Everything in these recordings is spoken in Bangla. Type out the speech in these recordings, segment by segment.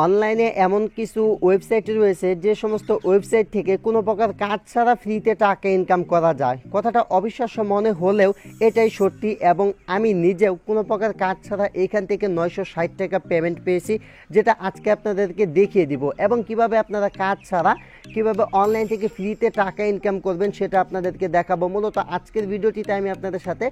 অনলাইনে এমন কিছু ওয়েবসাইট রয়েছে যে সমস্ত ওয়েবসাইট থেকে কোনো প্রকার কাজ ছাড়া ফ্রিতে টাকা ইনকাম করা যায়। কথাটা অবিশ্বাস্য মনে হলেও এটাই সত্যি, এবং আমি নিজেও কোনো প্রকার কাজ ছাড়া এখান থেকে 960 টাকা পেমেন্ট পেয়েছি, যেটা আজকে আপনাদেরকে দেখিয়ে দিব। এবং কিভাবে আপনারা কাজ ছাড়া কিভাবে অনলাইন থেকে ফ্রিতে টাকা ইনকাম করবেন সেটা আপনাদেরকে দেখাবো। মূলত আজকের ভিডিওটিতে আমি আপনাদের সাথে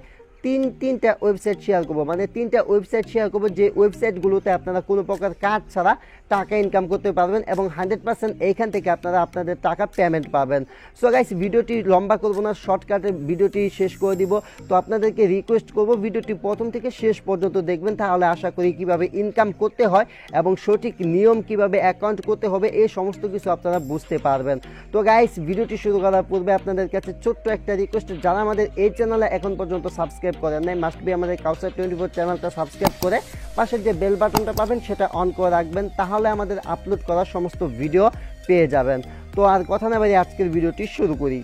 তিনটা ওয়েবসাইট শেয়ার করবো, মানে তিনটা ওয়েবসাইট শেয়ার করবো যে ওয়েবসাইটগুলোতে আপনারা কোনো প্রকার কাজ ছাড়া টাকা ইনকাম করতে পারবেন এবং 100% এইখান থেকে আপনারা আপনাদের টাকা পেমেন্ট পাবেন। সো গাইস, ভিডিওটি লম্বা করবো না, শর্টকাটে ভিডিওটি শেষ করে দিব। তো আপনাদেরকে রিকোয়েস্ট করবো ভিডিওটি প্রথম থেকে শেষ পর্যন্ত দেখবেন, তাহলে আশা করি কিভাবে ইনকাম করতে হয় এবং সঠিক নিয়ম কিভাবে অ্যাকাউন্ট করতে হবে এই সমস্ত কিছু আপনারা বুঝতে পারবেন। তো গাইস, ভিডিওটি শুরু করার পূর্বে আপনাদের কাছে ছোট্ট একটা রিকোয়েস্ট, যারা আমাদের এই চ্যানেলে এখন পর্যন্ত সাবস্ক্রাইব করেন নাই, মাস্ট বি আমাদের কাউসার 24 চ্যানেলটা সাবস্ক্রাইব করে পাশের যে বেল বাটনটা পাবেন সেটা অন করে রাখবেন, তাহলে আমাদের আপলোড করা সমস্ত ভিডিও পেয়ে যাবেন। তো আর কথা না বাড়িয়ে আজকের ভিডিওটি শুরু করি।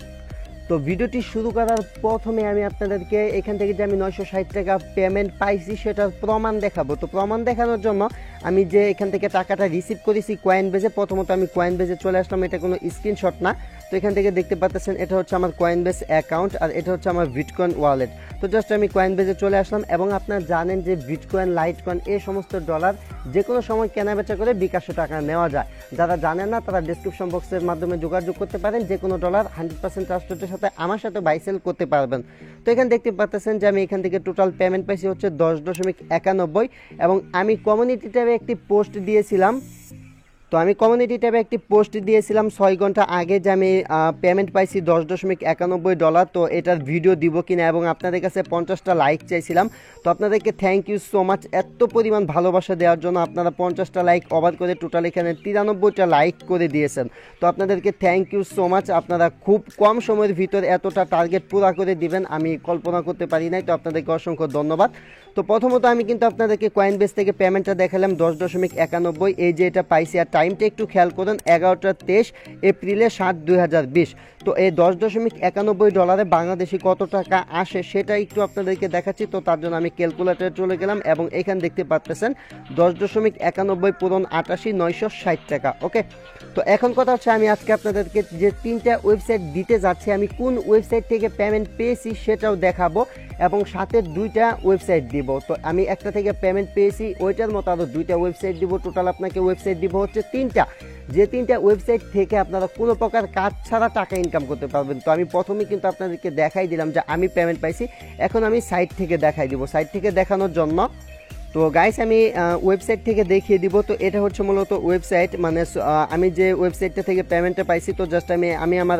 তো ভিডিওটি শুরু করার প্রথমে আমি আপনাদেরকে এখান থেকে যে আমি 960 টাকা পেমেন্ট পাইছি সেটার প্রমাণ দেখাবো। তো প্রমাণ দেখানোর জন্য আমি যে এখান থেকে টাকাটা রিসিভ করেছি কয়েনবেজে, প্রথমত আমি কয়েনবেজে চলে আসলাম। এটা কোনো স্ক্রিনশট না। তো এখান থেকে দেখতে পাচ্ছেন এটা হচ্ছে আমার কয়েনবেজ অ্যাকাউন্ট আর এটা হচ্ছে আমার বিটকয়েন ওয়ালেট। তো জাস্ট আমি কয়েনবেজে চলে আসলাম, এবং আপনারা জানেন যে বিটকয়েন, লাইটকয়েন এই সমস্ত ডলার যে কোনো সময় কেনাবেচা করে বিকাশে টাকা নেওয়া যায়। যারা জানেন না তারা ডেসক্রিপশন বক্সের মাধ্যমে যোগাযোগ করতে পারেন, যে কোনো ডলার 100% ট্রাস্টের সাথে আমার সাথে বাই সেল করতে পারবেন। তো এখানে দেখতে পাচ্ছেন যে আমি এখান থেকে টোটাল পেমেন্ট পাইছি হচ্ছে 10.91, এবং আমি কমিউনিটি ট্যাবে একটি পোস্ট দিয়েছিলাম। তো আমি কমিউনিটি ট্যাবে একটি পোস্ট দিয়েছিলাম 6 ঘন্টা আগে যে আমি পেমেন্ট পাইছি $10.91। তো এটার ভিডিও দিব কিনা এবং আপনাদের কাছে 50টা লাইক চাইছিলাম। তো আপনাদেরকে থ্যাংক ইউ সো মাচ এত পরিমাণ ভালোবাসা দেওয়ার জন্য। আপনারা 50টা লাইক ওভার করে টোটাল এখানে 93টা লাইক করে দিয়েছেন। তো আপনাদেরকে থ্যাংক ইউ সো মাচ। আপনারা খুব কম সময়ের ভিতর এতটা টার্গেট পুরো করে দিবেন আমি কল্পনা করতে পারি নাই। তো আপনাদেরকে অসংখ্য ধন্যবাদ। তো প্রথমত আমি কিন্তু আপনাদেরকে কয়েনবেজ থেকে পেমেন্টটা দেখালাম 10.91। এই যে এটা পাইছি, আর টাইমটা একটু খেয়াল করুন, 11:23 এপ্রিলে 7, 2020। তো এই $10.91 বাংলাদেশি কত টাকা আসে সেটা একটু আপনাদেরকে দেখাচ্ছি। তো তার জন্য আমি ক্যালকুলেটরে চলে গেলাম, এবং এখানে দেখতে পাচ্ছেন 10.91 পূরণ 88, 960 টাকা। ওকে, তো এখন কথা হচ্ছে আমি আজকে আপনাদেরকে যে তিনটা ওয়েবসাইট দিতে যাচ্ছি, আমি কোন ওয়েবসাইট থেকে পেমেন্ট পেয়েছি সেটাও দেখাবো, এবং সাথে দুইটা ওয়েবসাইট দিব। তো আমি একটা থেকে পেমেন্ট পেয়েছি, ওইটার মতো আরও দুইটা ওয়েবসাইট দিব। টোটাল আপনাকে ওয়েবসাইট দিব হচ্ছে তিনটা, যে তিনটা ওয়েবসাইট থেকে আপনারা কোনো প্রকার কাজ ছাড়া টাকা ইনকাম করতে পারবেন। তো আমি প্রথমে কিন্তু আপনাদেরকে দেখাই দিলাম যে আমি পেমেন্ট পাইছি, এখন আমি সাইট থেকে দেখাই দিব। সাইট থেকে দেখানোর জন্য তো গাইস আমি ওয়েবসাইট থেকে দেখিয়ে দিব। তো এটা হচ্ছে মূলত ওয়েবসাইট, মানে আমি যে ওয়েবসাইটটা থেকে পেমেন্টটা পাইছি। তো জাস্ট আমি আমার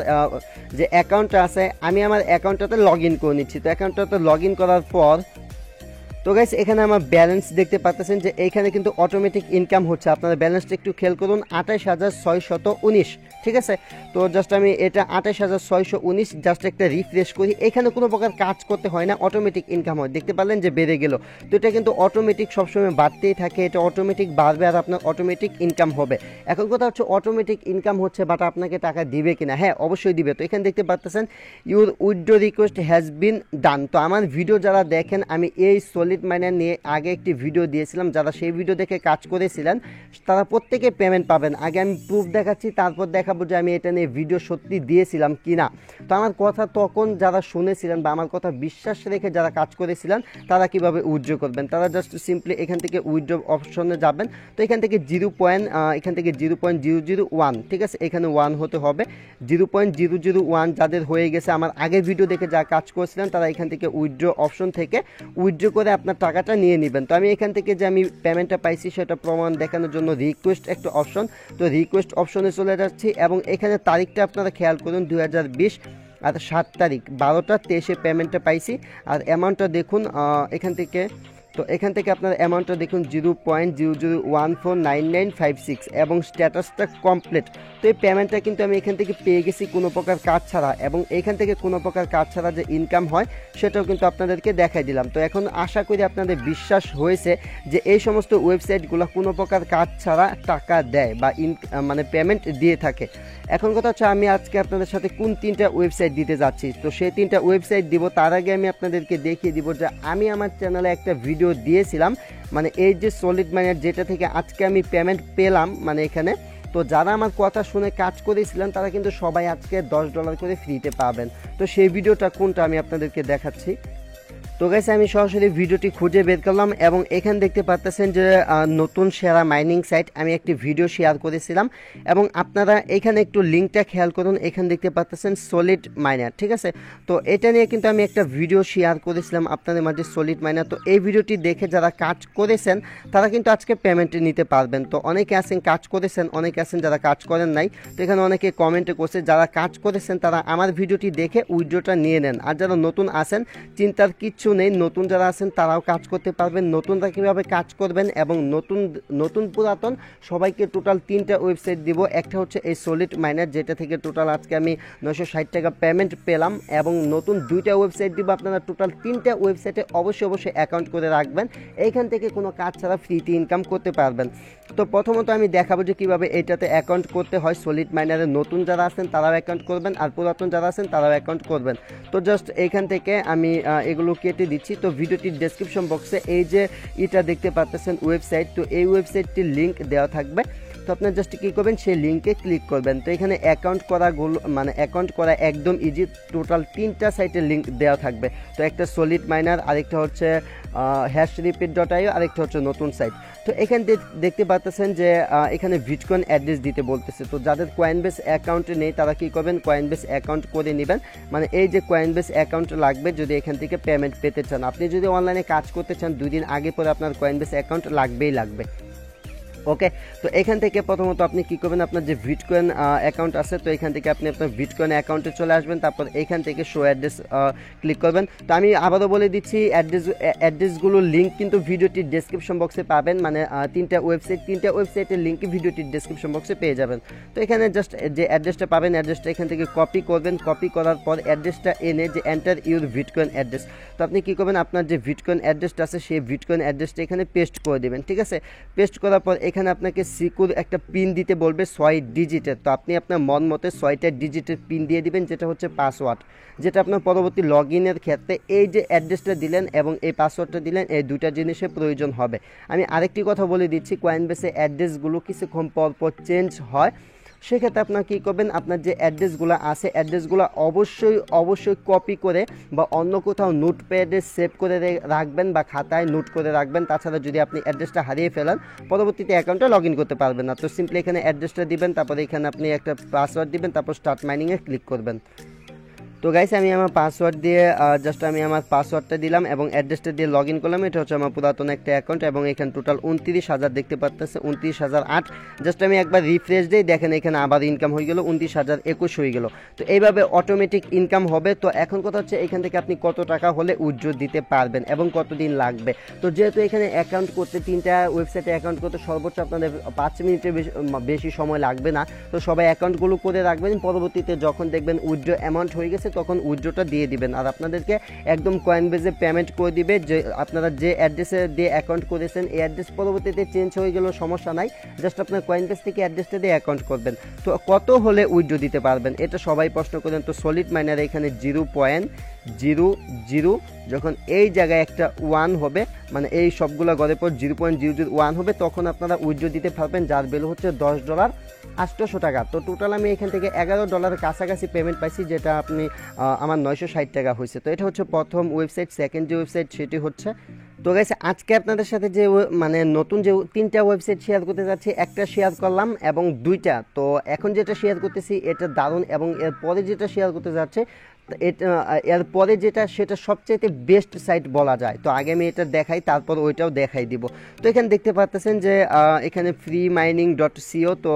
যে অ্যাকাউন্টটা আছে আমি আমার অ্যাকাউন্টটাতে লগ ইন করে নিচ্ছি। তো অ্যাকাউন্টটাতে লগ ইন করার পর তো গাইস এখানে আমার ব্যালেন্স দেখতে পাচ্ছেন যে এইখানে কিন্তু অটোমেটিক ইনকাম হচ্ছে। আপনারা ব্যালেন্সটা একটু খেয়াল করুন, 28,619। ঠিক আছে, তো জাস্ট আমি এটা 28,619 জাস্ট একটা রিফ্রেশ করি। এখানে কোনো প্রকার কাজ করতে হয় না, অটোমেটিক ইনকাম হয়। দেখতে পারলেন যে বেড়ে গেল। তো এটা কিন্তু অটোমেটিক সবসময় বাড়তেই থাকে, এটা অটোমেটিক বাড়বে আর আপনার অটোমেটিক ইনকাম হবে। এখন কথা হচ্ছে অটোমেটিক ইনকাম হচ্ছে, বাট আপনাকে টাকা দিবে কিনা? হ্যাঁ, অবশ্যই দিবে। তো এখানে দেখতে পাচ্ছেন your withdraw request has been done. তো আমার ভিডিও যারা দেখেন, আমি এই সলিড মাইনার নিয়ে আগে একটি ভিডিও দিয়েছিলাম, যারা সেই ভিডিও দেখে কাজ করেছিলেন তারা প্রত্যেকে পেমেন্ট পাবেন। আগে আমি প্রুফ দেখাচ্ছি, তারপর দেখাবো যে আমি এটা নিয়ে ভিডিও সত্যি দিয়েছিলাম কিনা। তো আমার কথা তখন যারা শুনেছিলেন বা আমার কথা বিশ্বাস রেখে যারা কাজ করেছিলেন তারা কিভাবে উইথড্র করবেন, তারা জাস্ট সিম্পলি এখান থেকে উইথড্র অপশনে যাবেন। তো এখান থেকে 0.001, ঠিক আছে, এখানে 1 হতে হবে। 0.001 যাদের হয়ে গেছে, আমার আগের ভিডিও দেখে যারা কাজ করেছিলেন তারা এখান থেকে উইথড্র অপশন থেকে উইথড্র করে আপনার টাকাটা নিয়ে নেবেন। তো আমি এখান থেকে যে আমি পেমেন্টটা পাইছি সেটা প্রমাণ দেখানোর জন্য রিকোয়েস্ট একটা অপশন, তো রিকোয়েস্ট অপশনে চলে যাচ্ছি, এবং এখানে তারিখটা আপনারা খেয়াল করুন 2020 আর 7 তারিখ 12টা 23 পেমেন্টটা পাইছি। আর অ্যামাউন্টটা দেখুন এখান থেকে, তো এখান থেকে আপনার অ্যামাউন্টটা দেখুন 0.00149956, এবং স্ট্যাটাসটা কমপ্লিট। তো এই পেমেন্টটা কিন্তু আমি এখান থেকে পেয়ে গেছি কোনো প্রকার কাজ ছাড়া, এবং এখান থেকে কোনো প্রকার কাজ ছাড়া যে ইনকাম হয় সেটাও কিন্তু আপনাদেরকে দেখাই দিলাম। তো এখন আশা করি আপনাদের বিশ্বাস হয়েছে যে এই সমস্ত ওয়েবসাইটগুলো কোনো প্রকার কাজ ছাড়া টাকা দেয় বা মানে পেমেন্ট দিয়ে থাকে। এখন কথা হচ্ছে আমি আজকে আপনাদের সাথে কোন তিনটা ওয়েবসাইট দিতে যাচ্ছি। তো সেই তিনটা ওয়েবসাইট দিব, তার আগে আমি আপনাদেরকে দেখিয়ে দিব যে আমি আমার চ্যানেলে একটা ভিডিও ভিডিও দিয়েছিলাম, মানে এই যে সলিড মাইনার যেটা থেকে আজকে আমি পেমেন্ট পেলাম মানে এখানে, তো যারা আমার কথা শুনে কাজ করেছিলেন তারা কিন্তু সবাই আজকে $10 করে ফ্রিতে পাবেন। তো সেই ভিডিওটা কোনটা আমি আপনাদেরকে দেখাচ্ছি। তো গাইস আমি সরাসরি ভিডিওটি খুঁজে বের করলাম এবং এখানে দেখতে পাচ্ছেন যে নতুন সেরা মাইনিং সাইট আমি একটি ভিডিও শেয়ার করেছিলাম এবং আপনারা এখানে একটু লিঙ্কটা খেয়াল করুন, এখানে দেখতে পাচ্ছেন সলিড মাইনার, ঠিক আছে। তো এটা নিয়ে কিন্তু আমি একটা ভিডিও শেয়ার করেছিলাম আপনাদের মাঝে, সলিড মাইনার। তো এই ভিডিওটি দেখে যারা কাজ করেছেন তারা কিন্তু আজকে পেমেন্ট নিতে পারবেন। তো অনেকে আছেন কাজ করেছেন, অনেকে আছেন যারা কাজ করেন নাই। তো এখানে অনেকে কমেন্টে করছে যারা কাজ করেছেন তারা আমার ভিডিওটি দেখে উইথড্রটা নিয়ে নেন, আর যারা নতুন আছেন চিন্তার কিচ্ছু নেই, নতুন যারা আছেন তারাও কাজ করতে পারবেন। নতুনরা কীভাবে কাজ করবেন এবং নতুন পুরাতন সবাইকে টোটাল 3টা ওয়েবসাইট দিব। একটা হচ্ছে এই সলিড মাইনার যেটা থেকে টোটাল আজকে আমি 960 টাকা পেমেন্ট পেলাম, এবং নতুন 2টা ওয়েবসাইট দিব। আপনারা টোটাল 3টা ওয়েবসাইটে অবশ্যই অ্যাকাউন্ট করে রাখবেন, এইখান থেকে কোনো কাজ ছাড়া ফ্রিতে ইনকাম করতে পারবেন। তো প্রথমত আমি দেখাবো যে কীভাবে এটাতে অ্যাকাউন্ট করতে হয়। সলিড মাইনারে নতুন যারা আছেন তারাও অ্যাকাউন্ট করবেন, আর পুরাতন যারা আছেন তারাও অ্যাকাউন্ট করবেন। তো জাস্ট এইখান থেকে আমি এগুলো কেটে দিচ্ছি। তো ভিডিওটির ডেসক্রিপশন বক্সে এই যে এটা দেখতে পাচ্ছেন ওয়েবসাইট, তো এই ওয়েবসাইটটির লিঙ্ক দেওয়া থাকবে। তো আপনার জাস্ট কী করবেন, সেই লিঙ্কে ক্লিক করবেন। তো এখানে অ্যাকাউন্ট করা একদম ইজি, টোটাল 3টা সাইটের লিঙ্ক দেওয়া থাকবে। তো একটা সলিড মাইনার, আরেকটা হচ্ছে hashrepeat.io, আরেকটা হচ্ছে নতুন সাইট। তো এখানে দেখতে পাচ্ছেন যে এখানে বিটকয়েন অ্যাড্রেস দিতে বলতেছে। তো যাদের কয়েনবেস অ্যাকাউন্ট নেই তারা কী করবেন, কয়েনবেস অ্যাকাউন্ট করে নেবেন। মানে এই যে কয়েনবেস অ্যাকাউন্ট লাগবে যদি এখান থেকে পেমেন্ট পেতে চান। আপনি যদি অনলাইনে কাজ করতে চান 2 দিন আগে পরে আপনার কয়েনবেস অ্যাকাউন্ট লাগবে। ওকে, তো এখান থেকে প্রথমত আপনি কী করবেন, আপনার যে বিটকয়েন অ্যাকাউন্ট আছে তো এখান থেকে আপনি আপনার বিটকয়েন অ্যাকাউন্টে চলে আসবেন। তারপর এখান থেকে শো অ্যাড্রেস ক্লিক করবেন। তো আমি আবারও বলে দিচ্ছি অ্যাড্রেসগুলোর লিঙ্ক কিন্তু ভিডিওটির ডেসক্রিপশন বক্সে পাবেন। মানে 3টা ওয়েবসাইটের লিঙ্ক ভিডিওটির ডেসক্রিপশন বক্সে পেয়ে যাবেন। তো এখানে জাস্ট যে অ্যাড্রেসটা পাবেন অ্যাড্রেসটা এখান থেকে কপি করবেন। কপি করার পর অ্যাড্রেসটা এনে যে এন্টার ইউর বিটকয়েন অ্যাড্রেস, তো আপনি কী করবেন, আপনার যে বিটকয়েন অ্যাড্রেসটা আছে সেই বিটকয়েন অ্যাড্রেসটা এখানে পেস্ট করে দেবেন, ঠিক আছে। পেস্ট করার পর এখানে আপনাকে সিকিউর একটা পিন দিতে বলবে 6 ডিজিটের। তো আপনি আপনার মন মতে 6টা ডিজিটের পিন দিয়ে দিবেন, যেটা হচ্ছে পাসওয়ার্ড, যেটা আপনার পরবর্তী লগ ইনের ক্ষেত্রে এই যে অ্যাড্রেসটা দিলেন এবং এই পাসওয়ার্ডটা দিলেন, এই 2টা জিনিসের প্রয়োজন হবে। আমি আরেকটি কথা বলে দিচ্ছি, কয়েনবেসে অ্যাড্রেসগুলো কিছুক্ষণ পর চেঞ্জ হয়। সেক্ষেত্রে আপনার কী করবেন, আপনার যে অ্যাড্রেসগুলো আছে অ্যাড্রেসগুলো অবশ্যই কপি করে বা অন্য কোথাও নোটপ্যাডে সেভ করে রাখবেন বা খাতায় নোট করে রাখবেন। তাছাড়া যদি আপনি অ্যাড্রেসটা হারিয়ে ফেলেন পরবর্তীতে অ্যাকাউন্টে লগ ইন করতে পারবেন না। তো সিম্পলি এখানে অ্যাড্রেসটা দিবেন, তারপরে এখানে আপনি একটা পাসওয়ার্ড দিবেন, তারপর স্টার্ট মাইনিংয়ে ক্লিক করবেন। তো গাইস আমি আমার পাসওয়ার্ড দিয়ে জাস্ট আমি আমার পাসওয়ার্ডটা দিলাম এবং অ্যাড্রেসটা দিয়ে লগ ইন করলাম। এটা হচ্ছে আমার পুরাতন একটা অ্যাকাউন্ট এবং এখানে টোটাল 29,000 দেখতে পাচ্ছেন, 29,008। জাস্ট আমি একবার রিফ্রেশ দিই, দেখেন এখানে আবার ইনকাম হয়ে গেল, 29,021 হয়ে গেল। তো এইভাবে অটোমেটিক ইনকাম হবে। তো এখন কথা হচ্ছে এখান থেকে আপনি কত টাকা হলে উইথড্র দিতে পারবেন এবং কতদিন লাগবে। তো যেহেতু এখানে অ্যাকাউন্ট করতে 3টা ওয়েবসাইটে অ্যাকাউন্ট করতে সর্বোচ্চ আপনাদের 5 মিনিটের বেশি সময় লাগবে না। তো সবাই অ্যাকাউন্টগুলো করে রাখবেন, পরবর্তীতে যখন দেখবেন উইথড্র অ্যামাউন্ট হয়ে গেছে তখন উইথড্রটা দিয়ে দিবেন, আর আপনাদেরকে একদম কয়েনবেজে পেমেন্ট করে দিবে। যে আপনারা যে অ্যাড্রেসে দিয়ে অ্যাকাউন্ট করেছেন এই অ্যাড্রেস পরবর্তীতে চেঞ্জ হয়ে গেলেও সমস্যা নাই, জাস্ট আপনার কয়েনবেজ থেকে অ্যাড্রেসটা দিয়ে অ্যাকাউন্ট করবেন। তো কত হলে উইথড্র দিতে পারবেন এটা সবাই প্রশ্ন করেন। তো সলিড মাইনারে এখানে 0.00 যখন এই জায়গায় একটা 1 হবে, মানে এই সবগুলো গড়ের পর 0.001 হবে, তখন আপনারা উইথড্র দিতে পারবেন, যার ভ্যালু হচ্ছে $10 800 তো টোটাল আমি এখান থেকে $11 কাছাকাছি পেমেন্ট পাইছি, যেটা আপনি আমার 960 টাকা হয়েছে। তো এটা হচ্ছে প্রথম ওয়েবসাইট। সেকেন্ড যে ওয়েবসাইট সেটি হচ্ছে, তো গাইস আজকে আপনাদের সাথে যে মানে নতুন যে 3টা ওয়েবসাইট শেয়ার করতে যাচ্ছি, একটা শেয়ার করলাম এবং 2টা, তো এখন যেটা শেয়ার করতেছি এটা দারুণ, এবং এরপরে যেটা শেয়ার করতে যাচ্ছে এরপরে যেটা সেটা সবচাইতে বেস্ট সাইট বলা যায়। তো আগে আমি এটা দেখাই, তারপর ওইটাও দেখাই দিব। তো এখানে দেখতে পাচ্ছেন যে এখানে freemining.co, তো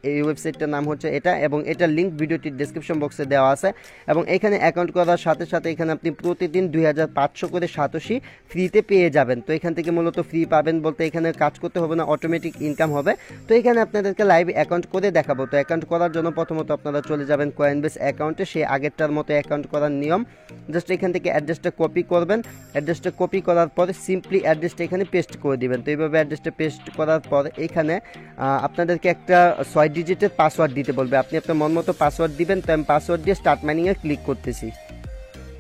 এই ওয়েবসাইটটার নাম হচ্ছে এটা, এবং এটার লিঙ্ক ভিডিওটির ডেসক্রিপশন বক্সে দেওয়া আছে। এবং এখানে অ্যাকাউন্ট করার সাথে সাথে এখানে আপনি প্রতিদিন 2500 করে সাতোশি ফ্রিতে পেয়ে যাবেন। তো এখান থেকে মূলত ফ্রি পাবেন বলতে এখানে কাজ করতে হবে না, অটোমেটিক ইনকাম হবে। তো এখানে আপনাদেরকে লাইভ অ্যাকাউন্ট করে দেখাবো। তো অ্যাকাউন্ট করার জন্য প্রথমত আপনারা চলে যাবেন কয়েনবেস অ্যাকাউন্টে, সেই আগেরটার মতো অ্যাকাউন্ট করার নিয়ম, জাস্ট এখান থেকে অ্যাড্রেসটা কপি করবেন। অ্যাড্রেসটা কপি করার পরে সিম্পলি অ্যাড্রেসটা এখানে পেস্ট করে দিবেন। তো এইভাবে অ্যাড্রেসটা পেস্ট করার পর এখানে আপনাদেরকে একটা 6 ডিজিটের পাসওয়ার্ড দিতে বলবে, আপনি আপনার মন মতো পাসওয়ার্ড দিবেন। তো আমি পাসওয়ার্ড দিয়ে স্টার্ট মাইনিংয়ে ক্লিক করতেছি।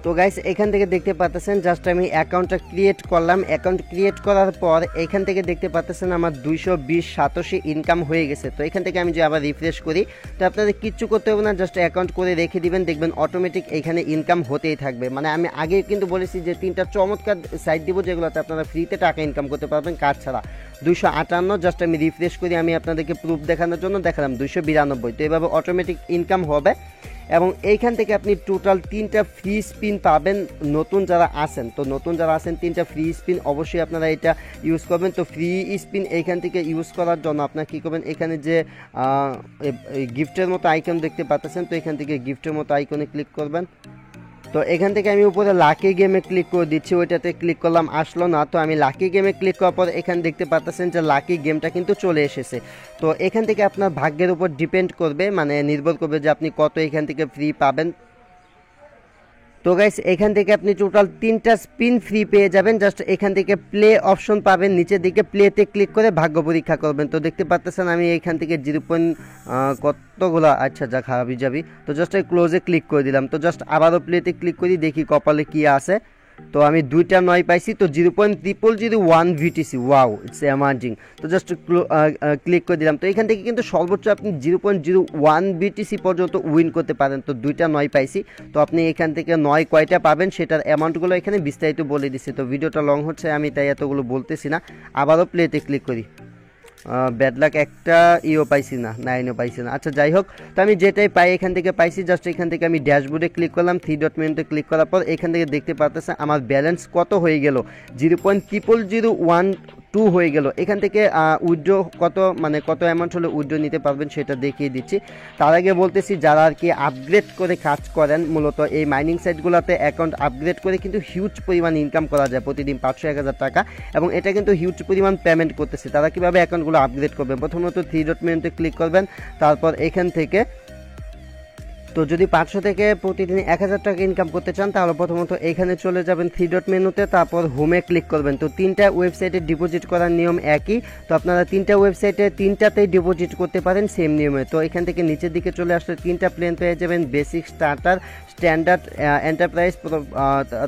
তো গাইস এখান থেকে দেখতে পাচ্ছেন জাস্ট আমি অ্যাকাউন্টটা ক্রিয়েট করলাম। অ্যাকাউন্ট ক্রিয়েট করার পর এখান থেকে দেখতে পাচ্ছেন আমার 220 সাতোশি ইনকাম হয়ে গেছে। তো এখান থেকে আমি যে আবার রিফ্রেশ করি, তো আপনাদের কিচ্ছু করতে হবে না, জাস্ট অ্যাকাউন্ট করে রেখে দিবেন, দেখবেন অটোমেটিক এখানে ইনকাম হতেই থাকবে। মানে আমি আগে কিন্তু বলেছি যে 3টা চমৎকার সাইট দিব যেগুলোতে আপনারা ফ্রিতে টাকা ইনকাম করতে পারবেন কাজ ছাড়া। 258, জাস্ট আমি রিফ্রেশ করি, আমি আপনাদেরকে প্রুফ দেখানোর জন্য দেখালাম 292। তো এভাবে অটোমেটিক ইনকাম হবে এবং এইখান থেকে আপনি টোটাল 3টা ফ্রি স্পিন পাবেন নতুন যারা আছেন। তো নতুন যারা আছেন 3টা ফ্রি স্পিন অবশ্যই আপনারা এটা ইউজ করবেন। তো ফ্রি স্পিন এইখান থেকে ইউজ করার জন্য আপনারা কী করবেন, এখানে যে গিফটের মতো আইকন দেখতে পাচ্ছেন, তো এখান থেকে গিফটের মতো আইকনে ক্লিক করবেন। তো এখান থেকে আমি উপরে লাকি গেমে ক্লিক করে দিচ্ছি, ওইটাতে ক্লিক করলাম, আসলো না। তো আমি লাকি গেমে ক্লিক করার পর এখানে দেখতে পাচ্ছেন যে লাকি গেমটা কিন্তু চলে এসেছে। তো এখান থেকে আপনার ভাগ্যের উপর ডিপেন্ড করবে, মানে নির্ভর করবে যে আপনি কত এখান থেকে ফ্রি পাবেন। তো গাইস এখান থেকে আপনি টোটাল 3টা স্পিন ফ্রি পেয়ে যাবেন। জাস্ট এখান থেকে প্লে অপশন পাবেন, নিচের দিকে প্লেতে ক্লিক করে ভাগ্য পরীক্ষা করবেন। তো দেখতে পাচ্ছেন আমি এখান থেকে 0.কতগুলা, আচ্ছা যা খারাপই যাবি। তো জাস্ট ক্লোজে ক্লিক করে দিলাম। তো জাস্ট আবারও প্লেতে ক্লিক করি, দেখি কপালে কি আছে। তো আমি 2টা 9 পাইছি, তো 0.0001 VTC, ওয়াও ইটস অ্যামাজিং। তো জাস্ট ক্লিক করে দিলাম। তো এখান থেকে কিন্তু সর্বোচ্চ আপনি 0.01 BTC পর্যন্ত উইন করতে পারেন। তো 2টা 9 পাইছি, তো আপনি এখান থেকে 9 কয়টা পাবেন সেটার অ্যামাউন্টগুলো এখানে বিস্তারিত বলে দিচ্ছি। তো ভিডিওটা লং হচ্ছে, আমি তাই এতগুলো বলতেছি না। আবারও প্লেতে ক্লিক করি, ব্যাড লাক, একটা পাইছি না, 9ও পাইছি না। আচ্ছা যাই হোক, তো আমি যেটাই পাই এখান থেকে পাইছি। জাস্ট এখান থেকে আমি ড্যাশবোর্ডে ক্লিক করলাম, 3 ডট মেনুতে ক্লিক করার পর এখান থেকে দেখতে পাচ্ছেন আমার ব্যালেন্স কত হয়ে গেল, 0.0012 হয়ে গেল। এখান থেকে উইথড্র কত, মানে কত অ্যামাউন্ট হলে উইথড্র নিতে পারবেন সেটা দেখিয়ে দিচ্ছি। তার আগে বলতেছি যারা আর কি আপগ্রেড করে কাজ করেন, মূলত এই মাইনিং সাইটগুলোতে অ্যাকাউন্ট আপগ্রেড করে কিন্তু হিউজ পরিমাণ ইনকাম করা যায়, প্রতিদিন 500-1000 টাকা, এবং এটা কিন্তু হিউজ পরিমাণ পেমেন্ট করতেছে। তারা কীভাবে অ্যাকাউন্টগুলো আপগ্রেড করবেন, প্রথমত 3 ডট মেনুতে ক্লিক করবেন, তারপর এখান থেকে তো যদি 500 থেকে প্রতিদিন 1000 টাকা ইনকাম করতে চান তাহলে প্রথমত এখানে চলে যাবেন 3 ডট মেনুতে, তারপর হোমে ক্লিক করবেন। তো 3টা ওয়েবসাইটে ডিপোজিট করার নিয়ম একই, তো আপনারা 3টা ওয়েবসাইটে 3টাতেই ডিপোজিট করতে পারেন সেম নিয়মে। তো এখান থেকে নিচের দিকে চলে আসলে 3টা প্ল্যান পেয়ে যাবেন, বেসিক, স্টার্টার, স্ট্যান্ডার্ড, এন্টারপ্রাইজ,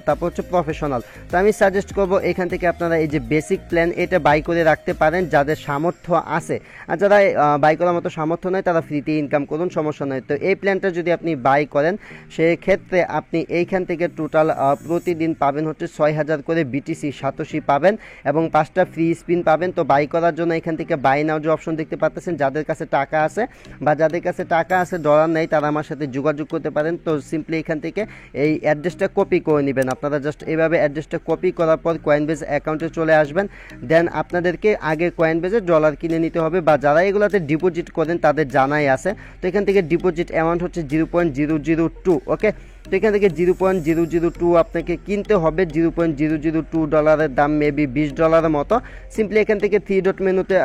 তারপর হচ্ছে প্রফেশনাল। তো আমি সাজেস্ট করবো এখান থেকে আপনারা এই যে বেসিক প্ল্যান এটা বাই করে রাখতে পারেন যাদের সামর্থ্য আছে, আর যারা বাই করার মতো সামর্থ্য নয় তারা ফ্রিতে ইনকাম করুন, সমস্যা নয়। তো এই প্ল্যানটা যদি আপনি বাই করেন সেক্ষেত্রে আপনি এইখান থেকে টোটাল প্রতিদিন পাবেন হচ্ছে 6000 করে বিটিসি সাতোশি পাবেন এবং 5টা ফ্রি স্পিন পাবেন। তো বাই করার জন্য এখান থেকে বাই নাও যে অপশন দেখতে পাচ্ছেন, যাদের কাছে টাকা আছে বা যাদের কাছে টাকা আছে ডলার নেই তারা আমার সাথে যোগাযোগ করতে পারেন। তো সিম্পলি এখান থেকে এই অ্যাড্রেসটা কপি করে নেবেন। আপনারা জাস্ট এইভাবে অ্যাড্রেসটা কপি করার পর কয়েনবেজ অ্যাকাউন্টে চলে আসবেন, দেন আপনাদেরকে আগে কয়েনবেজে ডলার কিনে নিতে হবে, বা যারা এগুলোতে ডিপোজিট করেন তাদের জানাই আছে। তো এখান থেকে ডিপোজিট অ্যামাউন্ট হচ্ছে 0.002, ওকে। তো এখান থেকে 0.002 আপনাকে কিনতে হবে, 0.002 ডলারের দাম মেবি $20 মতো। সিম্পলি এখান থেকে 3 ডট মেনুতে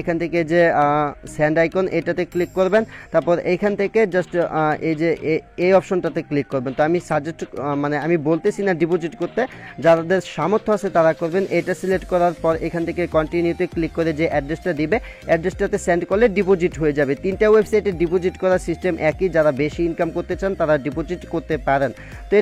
এখান থেকে যে স্যান্ড আইকন এটাতে ক্লিক করবেন, তারপর এখান থেকে জাস্ট এই যে এই অপশনটাতে ক্লিক করবেন। তো আমি সাজেস্ট মানে আমি বলতেছি না ডিপোজিট করতে, যাদের সামর্থ্য আছে তারা করবেন। এটা সিলেক্ট করার পর এখান থেকে কন্টিনিউতে ক্লিক করে যে অ্যাড্রেসটা দিবে অ্যাড্রেসটাতে সেন্ড করলে ডিপোজিট হয়ে যাবে। 3টা ওয়েবসাইটে ডিপোজিট করার সিস্টেম একই, যারা বেশি ইনকাম করতে চান তারা ডিপোজিট করতে পারেন। তো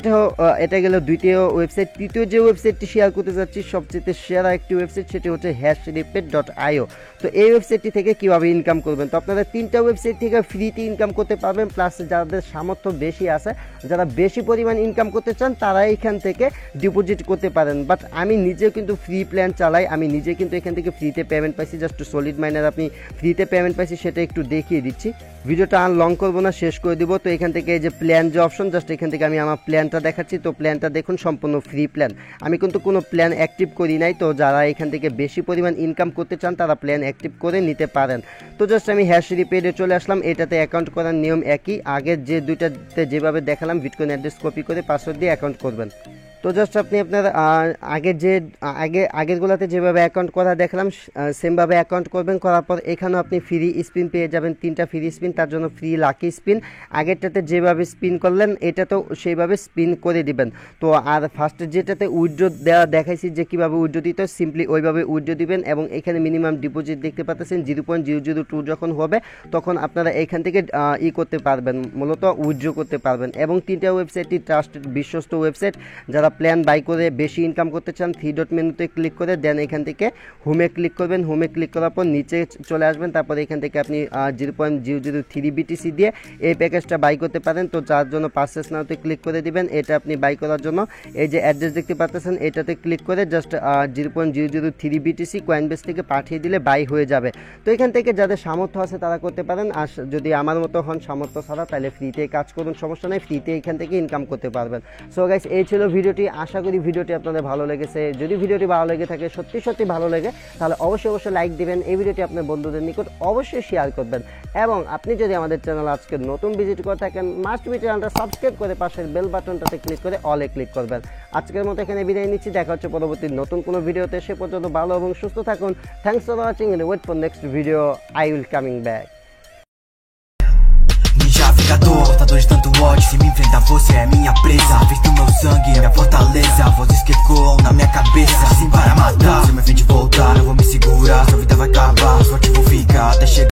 এটা গেল দ্বিতীয় ওয়েবসাইট। তৃতীয় যে ওয়েবসাইটটি শেয়ার করতে যাচ্ছি সবচেয়ে সেরা একটি ওয়েবসাইট, সেটি হচ্ছে hashrepeat.io। তো এই ওয়েবসাইটটি থেকে কীভাবে ইনকাম করবেন, তো আপনারা 3টা ওয়েবসাইট থেকে ফ্রিতে ইনকাম করতে পারবেন, প্লাস যাদের সামর্থ্য বেশি আছে, যারা বেশি পরিমাণ ইনকাম করতে চান তারা এখান থেকে ডিপোজিট করতে পারেন। বাট আমি নিজেও কিন্তু ফ্রি প্ল্যান চালাই, আমি নিজে কিন্তু এখান থেকে ফ্রিতে পেমেন্ট পাইছি, জাস্ট সলিড মাইনার আপনি ফ্রিতে পেমেন্ট পাইছি সেটা একটু দেখিয়ে দিচ্ছি। ভিডিওটা আর লং করবো না, শেষ করে দিব। তো এখান থেকে এই যে প্ল্যান যে অপশন, জাস্ট এখান থেকে আমি আমার প্ল্যানটা দেখাচ্ছি। তো প্ল্যানটা দেখুন সম্পূর্ণ ফ্রি প্ল্যান, আমি কিন্তু কোনো প্ল্যান অ্যাক্টিভ করি নাই। তো যারা এখান থেকে বেশি পরিমাণ ইনকাম করতে চান তারা প্ল্যান অ্যাক্টিভ করে নিতে পারেন। তো জাস্ট আমি হ্যাশরিপেডে চলে আসলাম, এটাতে অ্যাকাউন্ট করার নিয়ম একই, আগের যে দুইটাতে যেভাবে দেখালাম বিটকয়েন অ্যাড্রেস কপি করে পাসওয়ার্ড দিয়ে অ্যাকাউন্ট করবেন। তো জাস্ট আপনি আপনার আগেরগুলোতে যেভাবে অ্যাকাউন্ট করা দেখলাম সেমভাবে অ্যাকাউন্ট করবেন। করার পর এখানেও আপনি ফ্রি স্পিন পেয়ে যাবেন, 3টা ফ্রি স্পিন, তার জন্য ফ্রি লাকি স্পিন। আগেরটাতে যেভাবে স্পিন করলেন এটাতেও সেইভাবে স্পিন করে দিবেন। তো আর ফার্স্টে যেটাতে উইথড্র দেওয়া দেখাইছি যে কীভাবে উইথড্র দিতে হয়, সিম্পলি ওইভাবে উইথড্র দিবেন। এবং এখানে মিনিমাম ডিপোজিট দেখতে পাচ্ছেন 0.002 যখন হবে তখন আপনারা এখান থেকে করতে পারবেন, মূলত উইথড্র করতে পারবেন। এবং 3টা ওয়েবসাইটটি ট্রাস্টেড বিশ্বস্ত ওয়েবসাইট। যারা প্ল্যান বাই করে বেশি ইনকাম করতে চান 3 ডট মেনুতে ক্লিক করে দেন এখান থেকে হোমে ক্লিক করবেন। হোমে ক্লিক করার পর নিচে চলে আসবেন, তারপরে এখান থেকে আপনি 0.003 BTC দিয়ে এই প্যাকেজটা বাই করতে পারেন। তো যার জন্য পারচেস নাওতে ক্লিক করে দিবেন। এটা আপনি বাই করার জন্য এই যে অ্যাড্রেস দেখতে পাচ্ছেন এটাতে ক্লিক করে জাস্ট 0.003 BTC কয়েনবেস থেকে পাঠিয়ে দিলে বাই হয়ে যাবে। তো এখান থেকে যাদের সামর্থ্য আছে তারা করতে পারেন, আর যদি আমার মতো হন সামর্থ্য ছাড়া তাহলে ফ্রিতে কাজ করুন, সমস্যা নেই, ফ্রিতে এখান থেকে ইনকাম করতে পারবেন। সো গাইস, এই ছিল ভিডিওটি। আশা করি ভিডিওটি আপনাদের ভালো লেগেছে। যদি ভিডিওটি ভালো লেগে থাকে, সত্যি ভালো লাগে, তাহলে অবশ্যই লাইক দিবেন। এই ভিডিওটি আপনার বন্ধুদের নিকট অবশ্যই শেয়ার করবেন। এবং আপনি যদি আমাদের চ্যানেল আজকে নতুন ভিজিট করে থাকেন, মাস্ট বি চ্যানেলটা সাবস্ক্রাইব করে পাশের বেল বাটনটাতে ক্লিক করে অলে ক্লিক করবেন। আজকের মতো এখানে বিদায় নিচ্ছি, দেখা হচ্ছে পরবর্তী নতুন কোনো ভিডিওতে। সে পর্যন্ত ভালো এবং সুস্থ থাকুন। Thanks for watching and wait for next video. I will coming back. Ninja Vingador, portador de tanto ódio. Se me enfrentar você é minha presa. Vez do meu sangue, minha fortaleza. Vozes que ecoam na minha cabeça, assim para matar. Se me vem de voltar, eu vou me segurar. Sua vida vai acabar, sua